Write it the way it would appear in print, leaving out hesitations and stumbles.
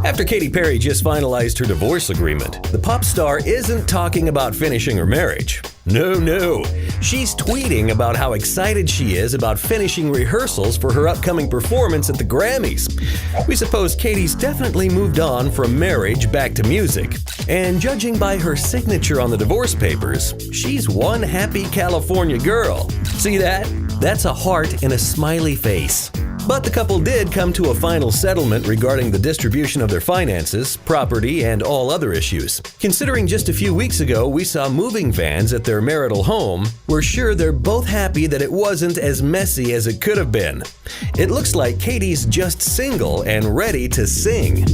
After Katy Perry just finalized her divorce agreement, the pop star isn't talking about finishing her marriage. No. She's tweeting about how excited she is about finishing rehearsals for her upcoming performance at the Grammys. We suppose Katy's definitely moved on from marriage back to music. And judging by her signature on the divorce papers, she's one happy California girl. See that? That's a heart and a smiley face. But the couple did come to a final settlement regarding the distribution of their finances, property, and all other issues. Considering just a few weeks ago we saw moving vans at their marital home, we're sure they're both happy that it wasn't as messy as it could have been. It looks like Katy's just single and ready to sing.